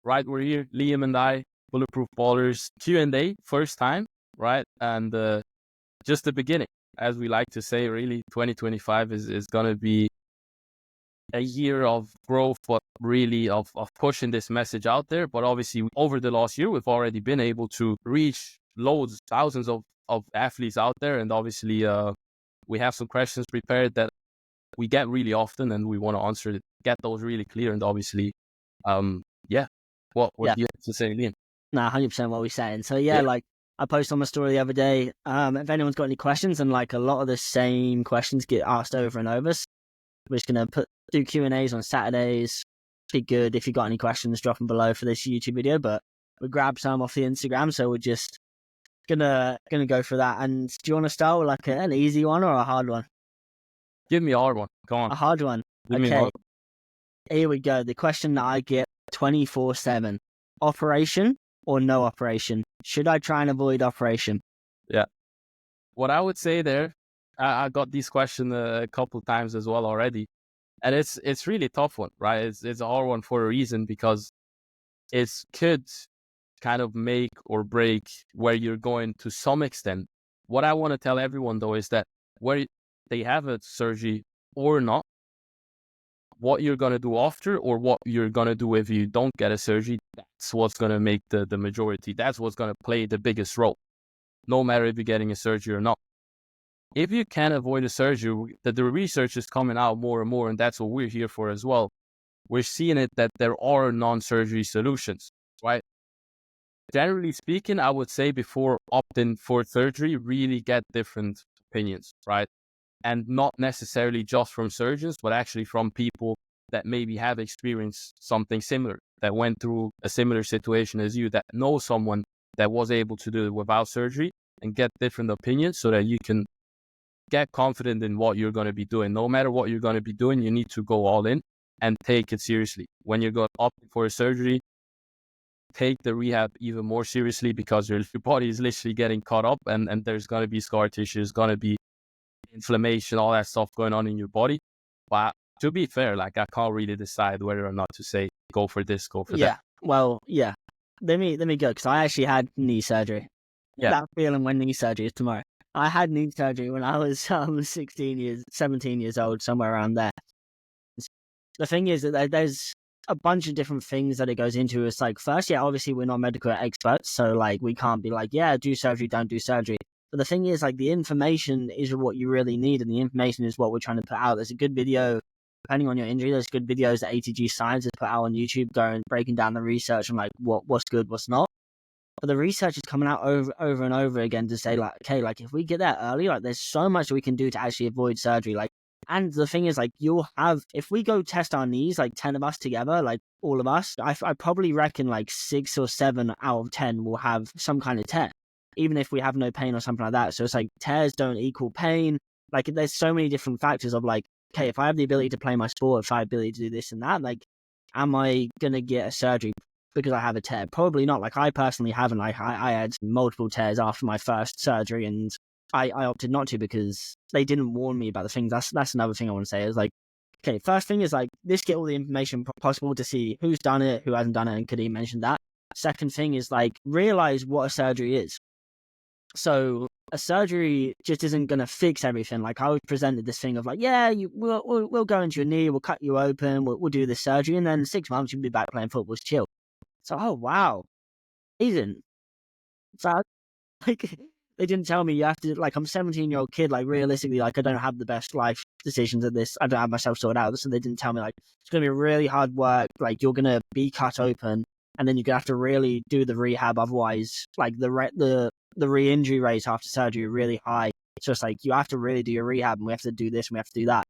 right? We're here, Liam and I, Bulletproof Ballers Q A, first time, right? And just the beginning, as we like to say. Really, 2025 is going to be a year of growth, but really of pushing this message out there. But obviously, over the last year, we've already been able to reach loads, thousands of athletes out there. And obviously, we have some questions prepared that we get really often, and we want to answer it, get those really clear. And obviously, yeah, what Yeah. do you have to say, Liam? Nah, 100% what we're saying. So Yeah. like I posted on my story the other day. If anyone's got any questions, and like a lot of the same questions get asked over and over, so we're just gonna do Q&As on Saturdays. Be good if you got any questions, drop them below for this YouTube video. But we grabbed some off the Instagram, so we're just gonna go for that. And do you want to start with like an easy one or a hard one? Give me a hard one. Go on. A hard one. Give me a Okay, hard here we go. The question that I get 24/7: operation or no operation? Should I try and avoid operation? Yeah. What I would say there, I got this question a couple times as well already, and it's really tough one, right? It's a hard one for a reason, because it could kind of make or break where you're going to some extent. What I want to tell everyone though is that where they have a surgery or not, what you're going to do after, or what you're going to do if you don't get a surgery, that's what's going to make the majority. That's what's going to play the biggest role, no matter if you're getting a surgery or not. If you can avoid a surgery, the research is coming out more and more, and that's what we're here for as well. We're seeing it that there are non-surgery solutions, right? Generally speaking, I would say before opting for surgery, really get different opinions, right? And not necessarily just from surgeons, but actually from people that maybe have experienced something similar, that went through a similar situation as you, that know someone that was able to do it without surgery, and get different opinions so that you can get confident in what you're going to be doing. No matter what you're going to be doing, you need to go all in and take it seriously. When you're going to opt for a surgery, take the rehab even more seriously, because your body is literally getting caught up, and there's going to be scar tissue, there's going to be inflammation, all that stuff going on in your body. But to be fair, like, I can't really decide whether or not to say go for this, go for that. Yeah. Well, yeah. Let me go, because I actually had knee surgery. Yeah. That feeling when knee surgery is tomorrow. I had knee surgery when I was 17 years old, somewhere around there. The thing is that there's a bunch of different things that it goes into. It's like, first, yeah, obviously we're not medical experts, so like we can't be like, yeah, do surgery, don't do surgery. But the thing is, like, the information is what you really need, and the information is what we're trying to put out. There's a good video, depending on your injury, there's good videos that ATG Science has put out on YouTube, going breaking down the research and like what's good, what's not. But the research is coming out over and over again to say, like, okay, like, if we get there early, like, there's so much we can do to actually avoid surgery. Like, and the thing is, like, if we go test our knees, like 10 of us together, like all of us, I probably reckon like 6 or 7 out of 10 will have some kind of tear, even if we have no pain or something like that. So it's like, tears don't equal pain. Like, there's so many different factors of like, okay, if I have the ability to play my sport, if I have the ability to do this and that, like, am I going to get a surgery because I have a tear? Probably not. Like, I personally haven't. Like, I had multiple tears after my first surgery, and I opted not to because they didn't warn me about the things. That's another thing I want to say is like, okay, first thing is like, let's get all the information possible to see who's done it, who hasn't done it, and Kadeem mentioned that. Second thing is like, realize what a surgery is. So a surgery just isn't going to fix everything. Like, I was presented this thing of like, yeah, we'll go into your knee, we'll cut you open, we'll do this surgery, and then in 6 months you'll be back playing football, chill. So, oh wow, isn't. So, like, they didn't tell me you have to, like, I'm a 17-year-old kid, like, realistically, like, I don't have the best life decisions at this, I don't have myself sorted out, so they didn't tell me, like, it's going to be really hard work, like, you're going to be cut open, and then you're going to have to really do the rehab, otherwise, like, the re-injury rates after surgery are really high, so it's like, you have to really do your rehab, and we have to do this, and we have to do that.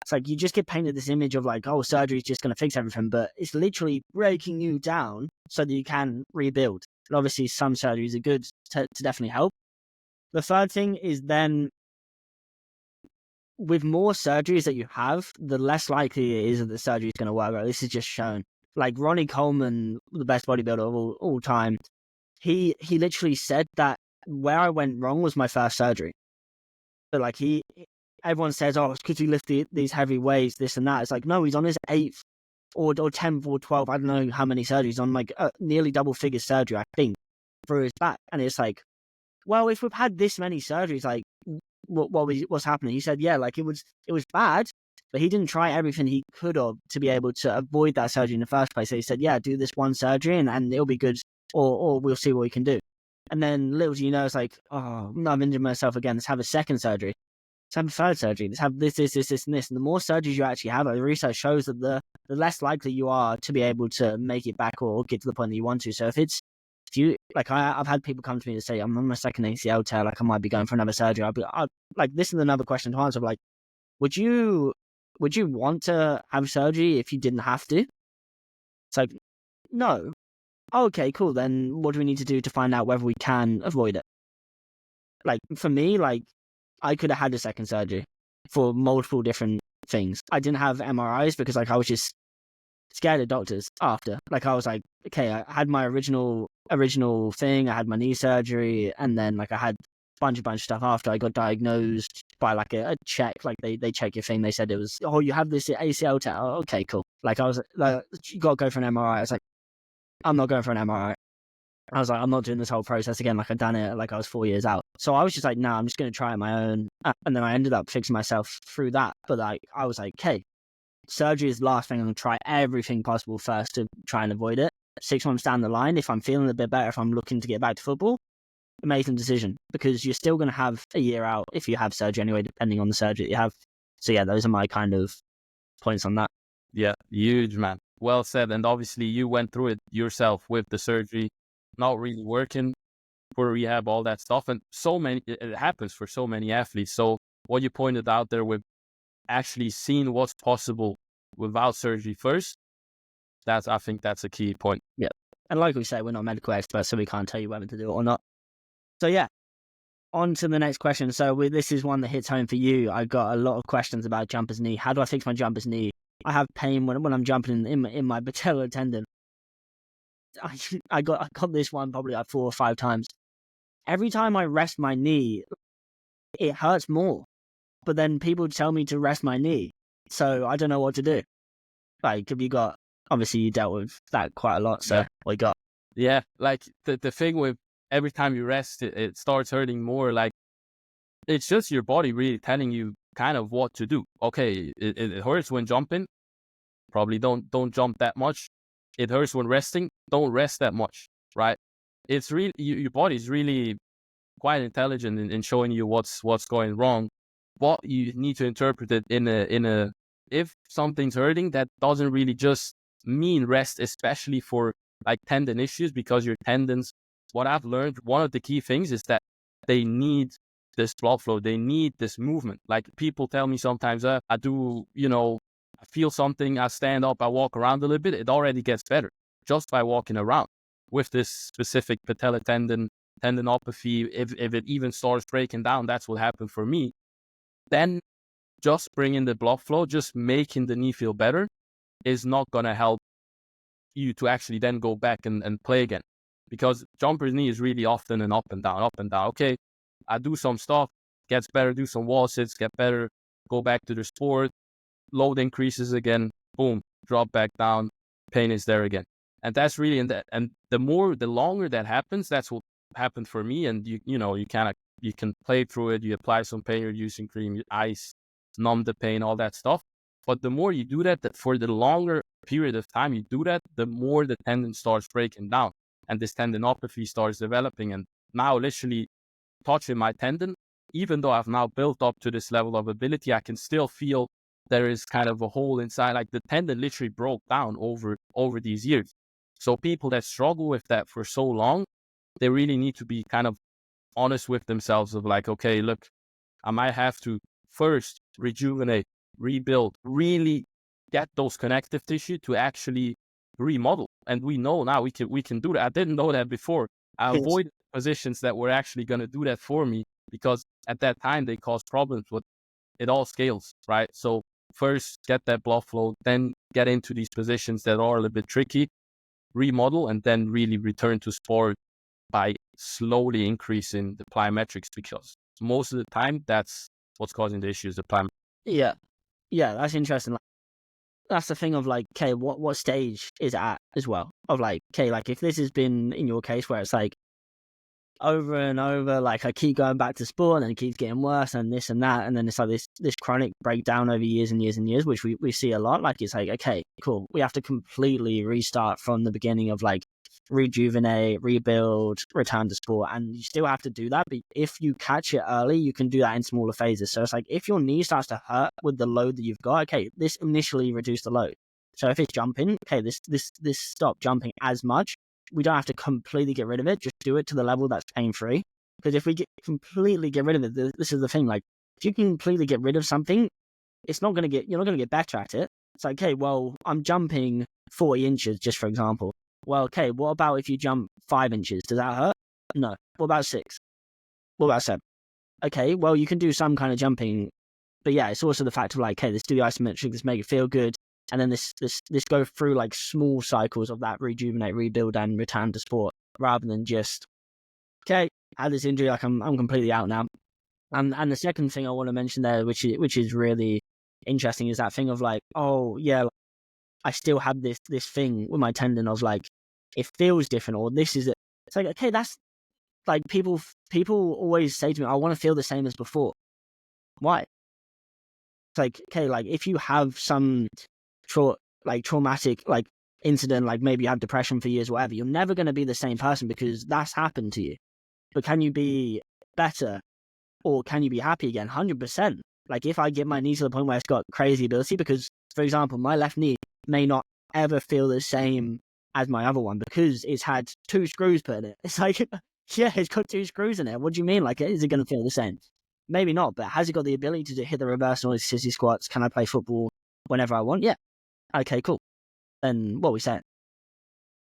It's like, you just get painted this image of like, oh, surgery is just going to fix everything, but it's literally breaking you down so that you can rebuild. And obviously some surgeries are good to definitely help. The third thing is then, with more surgeries that you have, the less likely it is that the surgery is going to work. Right? This is just shown. Like Ronnie Coleman, the best bodybuilder of all time, he literally said that where I went wrong was my first surgery. So like everyone says, oh, it's because he lifted these heavy weights, this and that. It's like, no, he's on his 8th or 10th or 12th, I don't know how many surgeries, on like nearly double figure surgery, I think, for his back. And it's like, well, if we've had this many surgeries, like what's happening? He said, yeah, like it was bad, but he didn't try everything he could have to be able to avoid that surgery in the first place. So he said, yeah, do this one surgery and it'll be good, or we'll see what we can do. And then little do you know, it's like, oh, no, I've injured myself again. Let's have a second surgery. Let's have a third surgery. Let's have this, and this. And the more surgeries you actually have, the research shows that the less likely you are to be able to make it back or get to the point that you want to. So if you, like, I've had people come to me to say, I'm on my second ACL tear, like I might be going for another surgery. Like, this is another question to answer. Like, would you want to have surgery if you didn't have to? It's like, no. Okay, cool. Then what do we need to do to find out whether we can avoid it? Like, for me, like, I could have had a second surgery for multiple different things. I didn't have MRIs because, like, I was just scared of doctors after. Like, I was like, okay, I had my original thing. I had my knee surgery, and then, like, I had a bunch of stuff after I got diagnosed by, like, a check. Like, they check your thing. They said it was, oh, you have this ACL tear. Oh, okay, cool. Like, I was like, you got to go for an MRI. I was like, I'm not going for an MRI. I was like, I'm not doing this whole process again. Like, I'd done it, like, I was 4 years out. So I was just like, no, I'm just going to try it my own. And then I ended up fixing myself through that. But like, I was like, okay, surgery is the last thing. I'm going to try everything possible first to try and avoid it. 6 months down the line, if I'm feeling a bit better, if I'm looking to get back to football, amazing decision. Because you're still going to have a year out if you have surgery anyway, depending on the surgery that you have. So yeah, those are my kind of points on that. Yeah, huge, man. Well said. And obviously you went through it yourself with the surgery, not really working for rehab, all that stuff. And it happens for so many athletes. So what you pointed out there with actually seeing what's possible without surgery first, I think that's a key point. Yeah. And like we say, we're not medical experts, so we can't tell you whether to do it or not. So yeah, on to the next question. So this is one that hits home for you. I got a lot of questions about jumper's knee. How do I fix my jumper's knee? I have pain when I'm jumping in my patellar tendon. I got this one probably like 4 or 5 times. Every time I rest my knee, it hurts more. But then people tell me to rest my knee, so I don't know what to do. Like, have you got? Obviously, you dealt with that quite a lot. So what you got? Yeah, like the thing with every time you rest, it starts hurting more. Like, it's just your body really telling you kind of what to do. Okay, it hurts when jumping. Probably don't jump that much. It hurts when resting. Don't rest that much, right? It's really your body's really quite intelligent in showing you what's going wrong. But you need to interpret it in a if something's hurting, that doesn't really just mean rest, especially for like tendon issues, because your tendons, what I've learned, one of the key things is that they need this blood flow. They need this movement. Like, people tell me sometimes, I do, I feel something, I stand up, I walk around a little bit, it already gets better just by walking around. With this specific patellar tendinopathy, if it even starts breaking down, that's what happened for me. Then just bringing the blood flow, just making the knee feel better, is not going to help you to actually then go back and play again. Because jumper's knee is really often an up and down, up and down. Okay, I do some stuff, gets better, do some wall sits, get better, go back to the sport, load increases again, boom, drop back down, pain is there again. And that's really, and the longer that happens, that's what happened for me. And you can play through it, you apply some pain reducing cream, you ice, numb the pain, all that stuff. But the more you do that for the longer period of time you do that, the more the tendon starts breaking down and this tendinopathy starts developing. And now, literally touching my tendon, even though I've now built up to this level of ability, I can still feel there is kind of a hole inside. Like, the tendon literally broke down over these years. So people that struggle with that for so long, they really need to be kind of honest with themselves of like, okay, look, I might have to first rejuvenate, rebuild, really get those connective tissue to actually remodel. And we know now we can do that. I didn't know that before. I avoided positions that were actually going to do that for me, because at that time they caused problems, but it all scales, right? So first get that blood flow, then get into these positions that are a little bit tricky, remodel, and then really return to sport by slowly increasing the plyometrics, because most of the time that's what's causing the issues, the plyometrics. Yeah, that's interesting. that's the thing of like, okay, what stage is it at as well? Of like, okay, like if this has been in your case where it's like over and over, like I keep going back to sport and it keeps getting worse and this and that, and then it's like this chronic breakdown over years and years and years, which we see a lot. Like it's like, okay, cool, we have to completely restart from the beginning of like rejuvenate, rebuild, return to sport, and you still have to do that. But if you catch it early, you can do that in smaller phases. So it's like if your knee starts to hurt with the load that you've got, okay, this initially reduce the load. So if it's jumping, okay, this stop jumping as much. We don't have to completely get rid of it. Just do it to the level that's pain-free. Because if we completely get rid of it, this is the thing. Like, if you completely get rid of something, you're not going to get better at it. It's like, okay, well, I'm jumping 40 inches, just for example. Well, okay, what about if you jump 5 inches? Does that hurt? No. What about 6? What about 7? Okay, well, you can do some kind of jumping. But yeah, it's also the fact of like, okay, let's do the isometric, let's make it feel good. And then this go through like small cycles of that rejuvenate, rebuild, and return to sport, rather than just, okay, I had this injury, like I'm completely out now. And the second thing I want to mention there, which is really interesting, is that thing of like, oh yeah, I still have this thing with my tendon of like, it feels different, or this is it. It's like, okay, that's like people always say to me, I want to feel the same as before. Why? It's like, okay, like if you have some traumatic like incident, like maybe you have depression for years, whatever, you're never going to be the same person because that's happened to you. But can you be better, or can you be happy again? 100%. Like if I get my knee to the point where it's got crazy ability, because for example, my left knee may not ever feel the same as my other one because it's had 2 screws put in it. It's like, yeah, it's got 2 screws in it. What do you mean? Like, is it going to feel the same? Maybe not, but has it got the ability to hit the reverse and all these sissy squats? Can I play football whenever I want? Yeah. Okay, cool. Then what we said.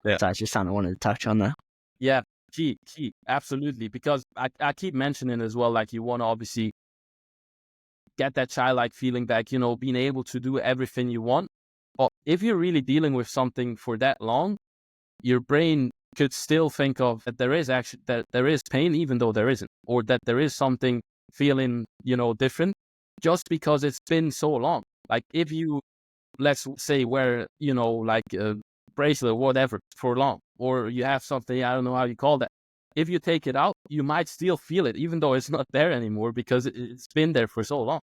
Yeah. So that's just something I wanted to touch on there. Yeah, key, absolutely. Because I keep mentioning as well, like you want to obviously get that childlike feeling back, being able to do everything you want. But if you're really dealing with something for that long, your brain could still think of that there is pain, even though there isn't, or that there is something feeling, different, just because it's been so long. Like if you, let's say, wear, like a bracelet or whatever for long, or you have something, I don't know how you call that. If you take it out, you might still feel it, even though it's not there anymore because it's been there for so long.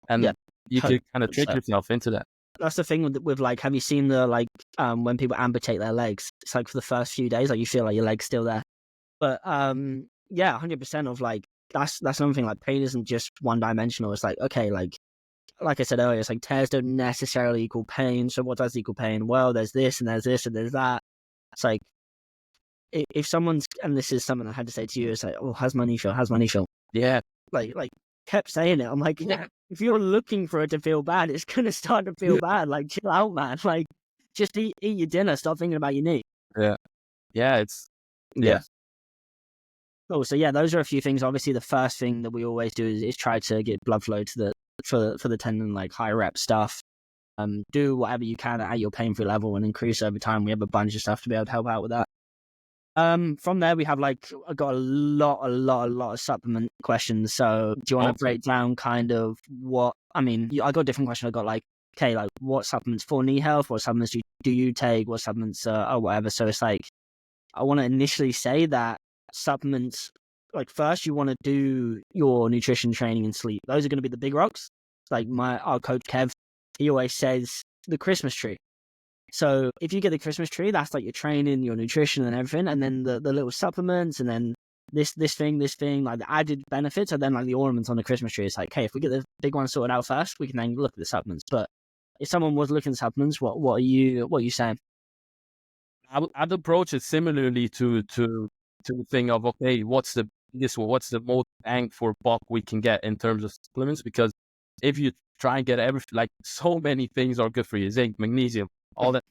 And Yeah, you can kind of 100%. trick yourself into that. That's the thing with like, have you seen the like when people amputate their legs? It's like for the first few days, like you feel like your leg's still there. But yeah, 100% of like that's something like pain isn't just one dimensional. It's like, okay, like I said earlier, it's like tears don't necessarily equal pain. So what does equal pain? Well, there's this and there's this and there's that. It's like if someone's, and this is something I had to say to you, it's like, oh, how's my knee feel? How's my knee feel? Yeah. Like kept saying it. I'm like, yeah, if you're looking for it to feel bad, it's gonna start to feel bad. Like chill out, man. Like just eat your dinner. Stop thinking about your knee. Yeah. Yeah. It's yeah. Cool. So yeah, those are a few things. Obviously, the first thing that we always do is try to get blood flow to the for the tendon, like high rep stuff. Do whatever you can at your pain-free level and increase over time. We have a bunch of stuff to be able to help out with that. From there, we have like, I got a lot of supplement questions. So do you want to break down kind of what, I mean, I got a different question. I got like, okay, like what supplements for knee health? What supplements do you take? What supplements or whatever? So it's like, I want to initially say that supplements, like first you want to do your nutrition, training, and sleep. Those are going to be the big rocks. Like our coach Kev, he always says the Christmas tree. So if you get the Christmas tree, that's like your training, your nutrition, and everything, and then the little supplements, and then this thing, like the added benefits, and then like the ornaments on the Christmas tree. It's like, hey, if we get the big one sorted out first, we can then look at the supplements. But if someone was looking at supplements, what are you saying? I'd approach it similarly to the thing of, okay, what's the most bang for buck we can get in terms of supplements? Because if you try and get everything, like so many things are good for you, zinc, magnesium, all these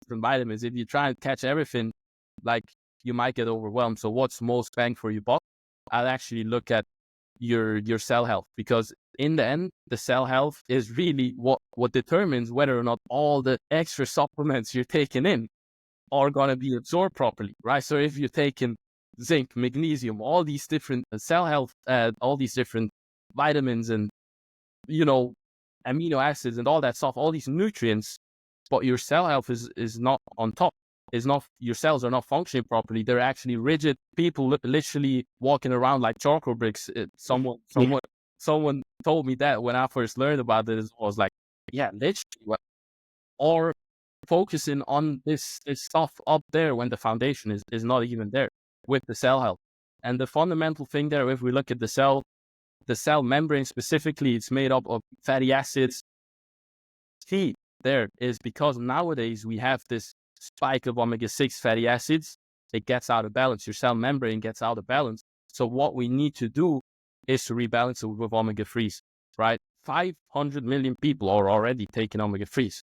different vitamins. If you try and catch everything, like you might get overwhelmed. So what's most bang for your buck? I'd actually look at your cell health, because in the end, the cell health is really what determines whether or not all the extra supplements you're taking in are going to be absorbed properly, right? So if you're taking zinc, magnesium, all these different cell health, all these different vitamins and, amino acids and all that stuff, all these nutrients, but your cell health is not on top. Is not, your cells are not functioning properly. They're actually rigid. People literally walking around like charcoal bricks. Someone told me that when I first learned about it. I was like, yeah, literally. Or focusing on this stuff up there when the foundation is not even there with the cell health. And the fundamental thing there, if we look at the cell membrane specifically, it's made up of fatty acids. Key there is because nowadays we have this spike of omega-6 fatty acids. It gets out of balance. Your cell membrane gets out of balance. So what we need to do is to rebalance it with omega-3s, right? 500 million people are already taking omega-3s.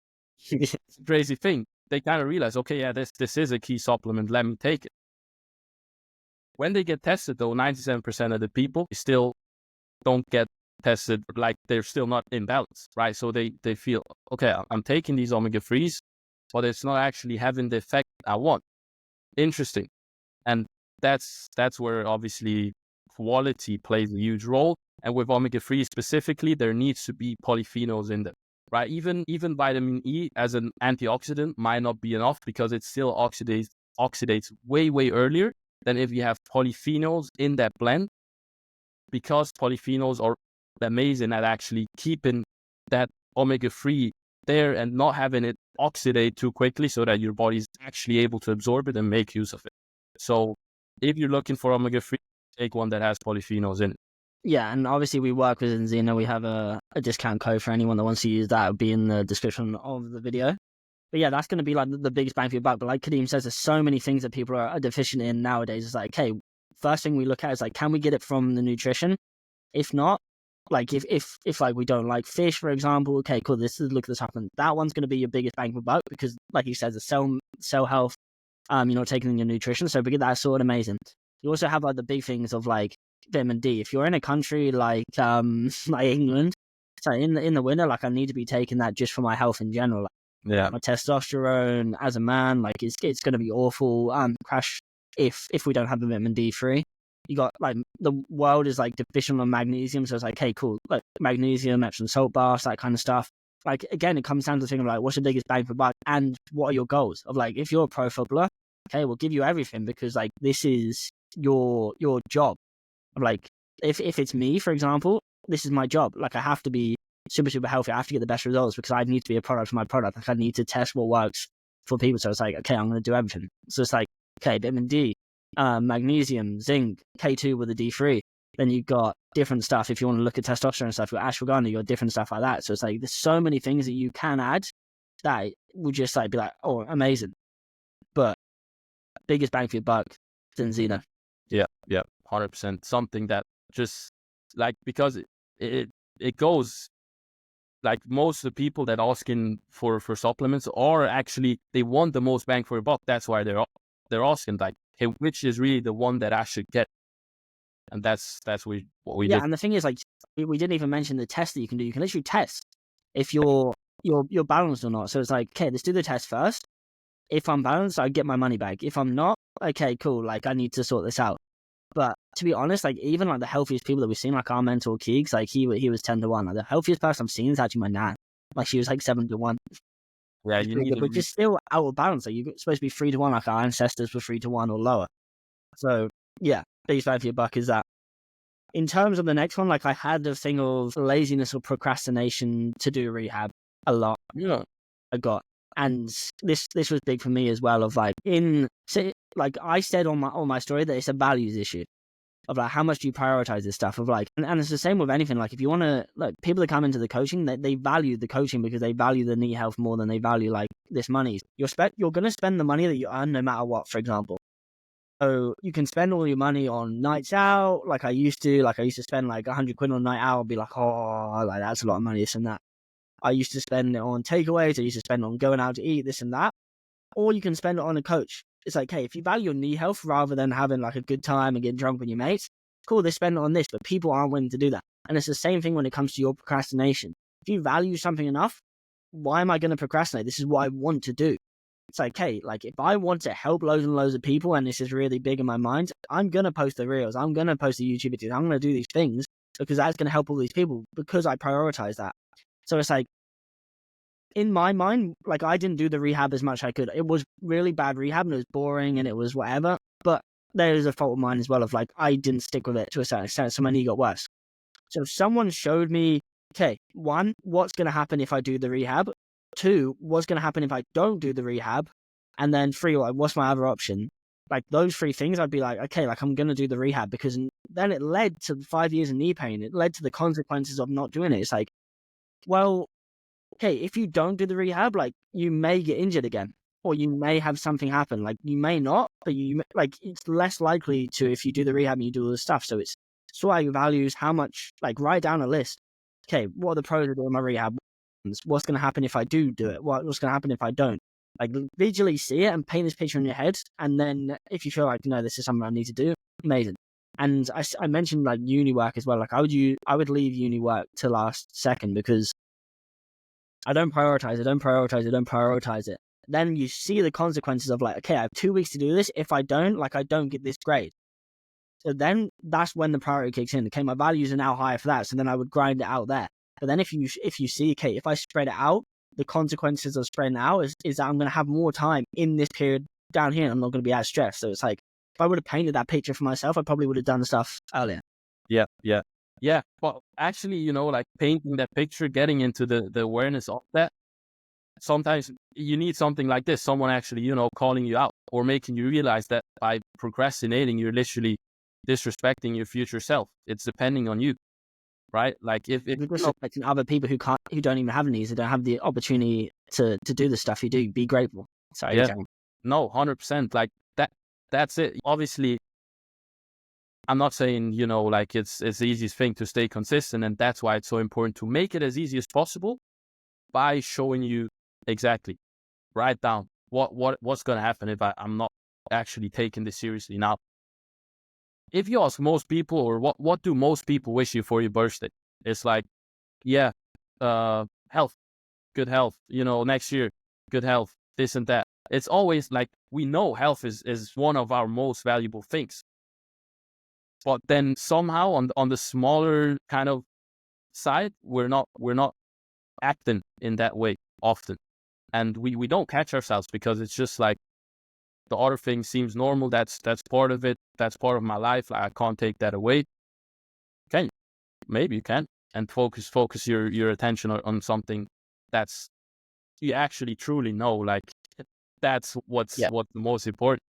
It's a crazy thing. They kind of realize, okay, yeah, this is a key supplement. Let me take it. When they get tested, though, 97% of the people still don't get tested, like they're still not in balance, right? So they feel, okay, I'm taking these omega-3s, but it's not actually having the effect I want. Interesting. And that's where obviously quality plays a huge role. And with omega-3 specifically, there needs to be polyphenols in them, right? Even vitamin E as an antioxidant might not be enough because it still oxidates way earlier than if you have polyphenols in that blend, because polyphenols are amazing at actually keeping that omega-3 there and not having it oxidate too quickly so that your body is actually able to absorb it and make use of it. So if you're looking for omega-3, take one that has polyphenols in it. Yeah, and obviously we work with Enzina. We have a discount code for anyone that wants to use that. It'll be in the description of the video. But yeah, that's going to be like the biggest bang for your buck. But like Kadeem says, there's so many things that people are deficient in nowadays. It's like, okay, first thing we look at is like, can we get it from the nutrition? If not, like if like we don't like fish, for example, okay, cool, look at this happen. That one's going to be your biggest bang for buck because, like you said, the cell health, you're not taking in your nutrition. So we get that sorted, amazing. You also have like the big things of like vitamin D. If you're in a country like like England, so in the winter, like I need to be taking that just for my health in general. Like, yeah, my testosterone as a man, like it's going to be awful. Crash if we don't have the vitamin D3. You got like the world is like deficient on magnesium, so it's like, hey, cool, like magnesium, Epsom salt baths, that kind of stuff. Like again, it comes down to the thing of like, what's the biggest bang for buck, and what are your goals? Of like, if you're a pro footballer, okay, we'll give you everything because like this is your job. Of like, if it's me, for example, this is my job. Like I have to be super healthy. I have to get the best results because I need to be a product for my product. Like I need to test what works for people. So it's like, okay, I'm going to do everything. So it's like, okay, vitamin D, magnesium, zinc, K2 with a D3. Then you've got different stuff. If you want to look at testosterone stuff, you've got ashwagandha, you've got different stuff like that. So it's like, there's so many things that you can add that would just like be like, oh, amazing. But biggest bang for your buck, Enzina. Yeah, 100%. Something that just like, because it goes like, most of the people that asking for supplements are actually, they want the most bang for your buck. That's why they're asking like, hey, which is really the one that I should get? And that's what we Yeah, did. and the thing is, like, we didn't even mention the test that you can do. You can literally test if you're balanced or not. So it's like, okay, let's do the test first. If I'm balanced, I get my money back. If I'm not, okay, cool. Like, I need to sort this out. But to be honest, like even like the healthiest people that we've seen, like our mentor Keegs, like he was 10-1. Like the healthiest person I've seen is actually my nan. Like she was like 7-1. Yeah, you need but just still out of balance. Like you're supposed to be 3-1, like our ancestors were 3-1 or lower. So yeah, biggest bang for your buck is that. In terms of the next one, like I had the thing of laziness or procrastination to do rehab a lot. Yeah. I got, and this was big for me as well. Of like like I said on my story that it's a values issue of like how much do you prioritize this stuff of like, and it's the same with anything. Like if you want to, like people that come into the coaching, they value the coaching because they value the knee health more than they value like this money. You're going to spend the money that you earn no matter what, for example. So you can spend all your money on nights out, like I used to spend like 100 quid on a night out and be like, oh, like that's a lot of money, this and that. I used to spend it on takeaways. I used to spend it on going out to eat, this and that. Or you can spend it on a coach. It's like, hey, if you value your knee health rather than having like a good time and getting drunk with your mates, cool, they spend it on this, but people aren't willing to do that. And it's the same thing when it comes to your procrastination. If you value something enough, why am I going to procrastinate? This is what I want to do. It's like, hey, like if I want to help loads and loads of people and this is really big in my mind, I'm going to post the reels. I'm going to post the YouTube videos. I'm going to do these things because that's going to help all these people because I prioritize that. So it's like, in my mind, like I didn't do the rehab as much as I could. It was really bad rehab and it was boring and it was whatever. But there is a fault of mine as well of like I didn't stick with it to a certain extent, so my knee got worse. So if someone showed me, okay, one, what's going to happen if I do the rehab? Two, what's going to happen if I don't do the rehab? And then three, like, what's my other option? Like those three things, I'd be like, okay, like I'm going to do the rehab, because then it led to 5 years of knee pain. It led to the consequences of not doing it. It's like, well, okay, if you don't do the rehab, like you may get injured again, or you may have something happen. Like you may not, but like it's less likely to if you do the rehab and you do all the stuff. So it's sort out your values, how much, like write down a list. Okay, what are the pros of doing my rehab? What's going to happen if I do it? What's going to happen if I don't? Like visually see it and paint this picture in your head. And then if you feel like, no, this is something I need to do, amazing. And I mentioned like uni work as well. Like I would leave uni work to last second because I don't prioritize it. Then you see the consequences of like, okay, I have 2 weeks to do this. If I don't, like, I don't get this grade. So then that's when the priority kicks in. Okay, my values are now higher for that. So then I would grind it out there. But then if you see, okay, if I spread it out, the consequences of spreading it out is that I'm going to have more time in this period down here, and I'm not going to be as stressed. So it's like, if I would have painted that picture for myself, I probably would have done stuff earlier. Yeah. Well, actually, like painting that picture, getting into the awareness of that, sometimes you need something like this, someone actually, calling you out or making you realize that by procrastinating, you're literally disrespecting your future self. It's depending on you, right? Like if You're disrespecting other people who don't even have knees, who don't have the opportunity to do the stuff you do. Be grateful. Sorry, yeah, no, 100%. Like that's it. Obviously, I'm not saying, like it's the easiest thing to stay consistent, and that's why it's so important to make it as easy as possible by showing you exactly, write down what's going to happen if I'm not actually taking this seriously. Now, if you ask most people, or what do most people wish you for your birthday? It's like, yeah, health, good health, next year, good health, this and that. It's always like, we know health is one of our most valuable things. But then somehow on the smaller kind of side, we're not acting in that way often. And we don't catch ourselves because it's just like the other thing seems normal. That's part of it. That's part of my life. Like, I can't take that away. Can you? Maybe you can. And focus your attention on something that's you actually truly know. Like that's what's the most important.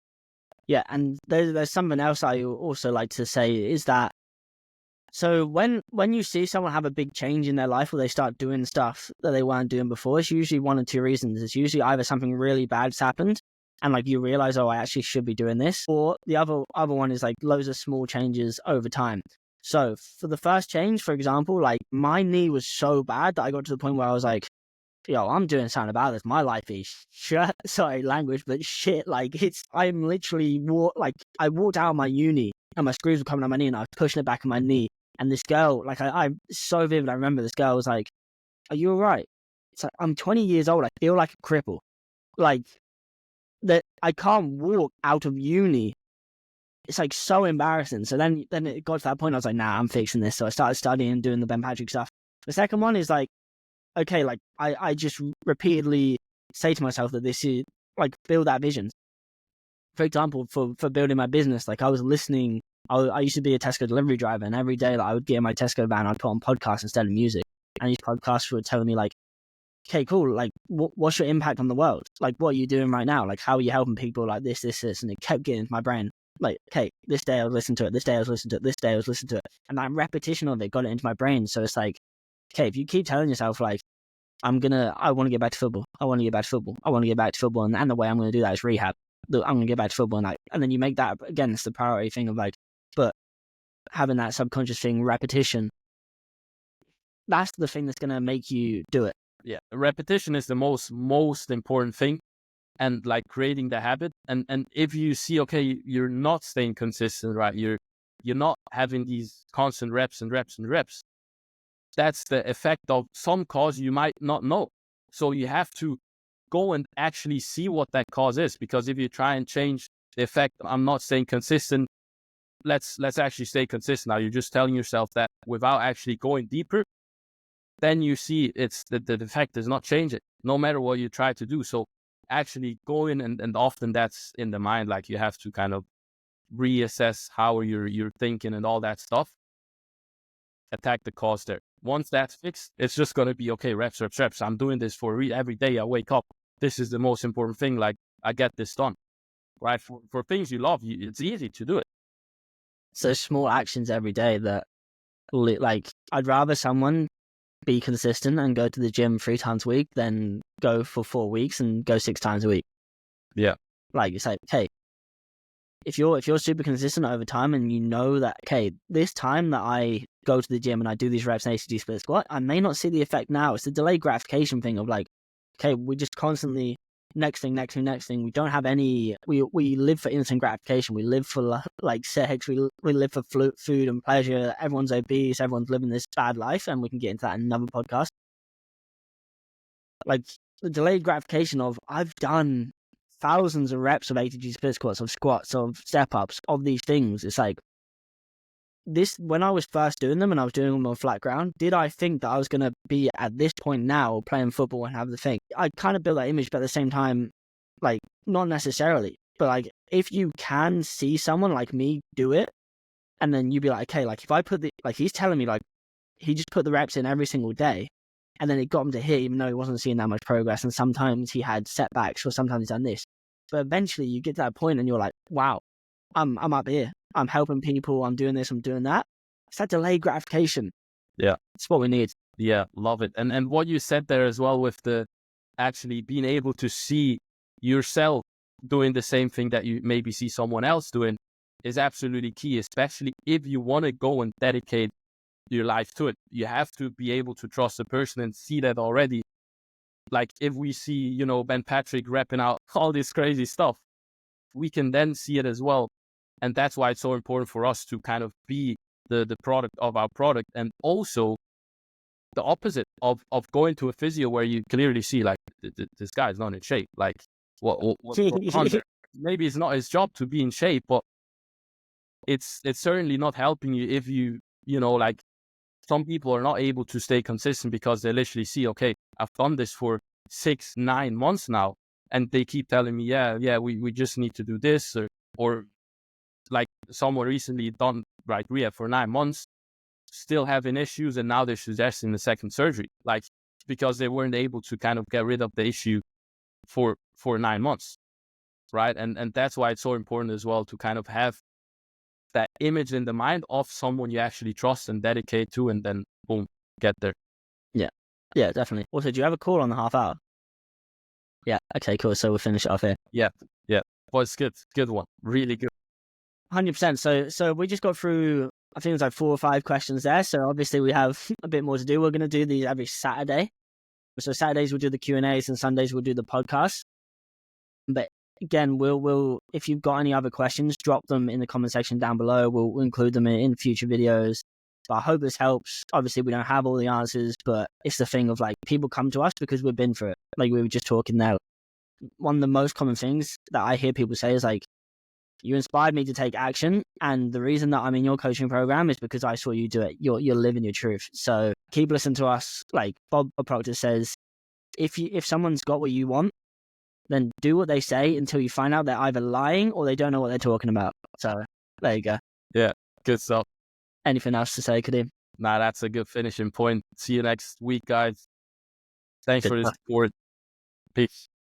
Yeah, and there's something else I also like to say is that, so when you see someone have a big change in their life, or they start doing stuff that they weren't doing before, it's usually one or two reasons. It's usually either something really bad's happened and like you realize, oh, I actually should be doing this, or the other one is like loads of small changes over time. So for the first change, for example, like my knee was so bad that I got to the point where I was like, yo, I'm doing something about this. My life is shit. Sorry, language, but shit. Like I'm literally I walked out of my uni and my screws were coming on my knee and I was pushing it back on my knee. And this girl, like I'm so vivid. I remember this girl was like, "Are you all right?" It's like, I'm 20 years old. I feel like a cripple. Like that, I can't walk out of uni. It's like so embarrassing. So then it got to that point. I was like, nah, I'm fixing this. So I started studying and doing the Ben Patrick stuff. The second one is like, okay, like I just repeatedly say to myself that this is like, build that vision. For example, for building my business, like I was listening. I used to be a Tesco delivery driver, and every day, like, I would get in my Tesco van, I'd put on podcasts instead of music, and these podcasts were telling me like, okay, cool, like what's your impact on the world? Like, what are you doing right now? Like, how are you helping people? Like this, and it kept getting into my brain. Like, okay, this day I was listening to it, this day I was listening to it, this day I was listening to it, and that repetition of it got it into my brain. So it's like, okay, if you keep telling yourself like, I want to get back to football. I want to get back to football. I want to get back to football. And the way I'm going to do that is rehab. I'm going to get back to football. And then you make that, again, it's the priority thing of like, but having that subconscious thing, repetition, that's the thing that's going to make you do it. Yeah. Repetition is the most important thing. And like creating the habit. And if you see, okay, you're not staying consistent, right? You're not having these constant reps and reps and reps. That's the effect of some cause you might not know. So you have to go and actually see what that cause is. Because if you try and change the effect, I'm not staying consistent, let's actually stay consistent. Now you're just telling yourself that without actually going deeper. then you see it's the effect is not changing, no matter what you try to do. So actually go in and often that's in the mind, like you have to kind of reassess how you're thinking and all that stuff. Attack the cause there. Once that's fixed, it's just going to be okay, reps, reps, reps. I'm doing this for every day I wake up. This is the most important thing. Like I get this done, right? For things you love, it's easy to do it. So small actions every day that, like, I'd rather someone be consistent and go to the gym 3 times a week than go for 4 weeks and go 6 times a week. Yeah. Like, it's like, okay, if you're super consistent over time and you know that, okay, this time that I go to the gym and I do these reps in ACG split squat, I may not see the effect now. It's the delayed gratification thing of like, okay, we just constantly next thing. We don't have any. We live for instant gratification. We live for like sex. We live for food and pleasure. Everyone's obese. Everyone's living this bad life, and we can get into that in another podcast. Like the delayed gratification of I've done thousands of reps of ATG split squats, of squats, of step ups, of these things. It's like this when I was first doing them and I was doing them on flat ground. Did I think that I was going to be at this point now playing football and have the thing? I kind of built that image, but at the same time, like not necessarily. But like if you can see someone like me do it, and then you be like, okay, like if I put he's telling me like he just put the reps in every single day. And then it got him to hit, even though he wasn't seeing that much progress. And sometimes he had setbacks, or sometimes he's done this. But eventually, you get to that point, and you're like, "Wow, I'm up here. I'm helping people. I'm doing this. I'm doing that." It's that delayed gratification. Yeah, it's what we need. Yeah, love it. And what you said there as well with the actually being able to see yourself doing the same thing that you maybe see someone else doing is absolutely key, especially if you want to go and dedicate your life to it. You have to be able to trust the person and see that already. Like if we see, Ben Patrick repping out all this crazy stuff, we can then see it as well. And that's why it's so important for us to kind of be the product of our product. And also the opposite of going to a physio where you clearly see like this guy's not in shape. Like what's going on there? Maybe it's not his job to be in shape, but it's certainly not helping you if like some people are not able to stay consistent because they literally see, okay, I've done this for 6-9 months now, and they keep telling me, yeah, we just need to do this, or like someone recently done rehab for 9 months, still having issues, and now they're suggesting a second surgery, like because they weren't able to kind of get rid of the issue for 9 months, right? And that's why it's so important as well to kind of have that image in the mind of someone you actually trust and dedicate to, and then boom, get there. Yeah, definitely. Also, do you have a call on the half hour? Yeah. Okay, cool. So we'll finish it off here. Yeah. Well, it's good one, really good. 100%. So we just got through, I think it was like 4 or 5 questions there. So obviously we have a bit more to do. We're going to do these every Saturday. So Saturdays we'll do the Q&As and Sundays we'll do the podcast. But again, we'll if you've got any other questions, drop them in the comment section down below. We'll include them in future videos. But I hope this helps. Obviously, we don't have all the answers, but it's the thing of like people come to us because we've been through it. Like we were just talking now. One of the most common things that I hear people say is like, you inspired me to take action. And the reason that I'm in your coaching program is because I saw you do it. You're living your truth. So keep listening to us. Like Bob Proctor says, if someone's got what you want, then do what they say until you find out they're either lying or they don't know what they're talking about. So there you go. Yeah, good stuff. Anything else to say, Kadim? Nah, that's a good finishing point. See you next week, guys. Thanks for the support. Peace.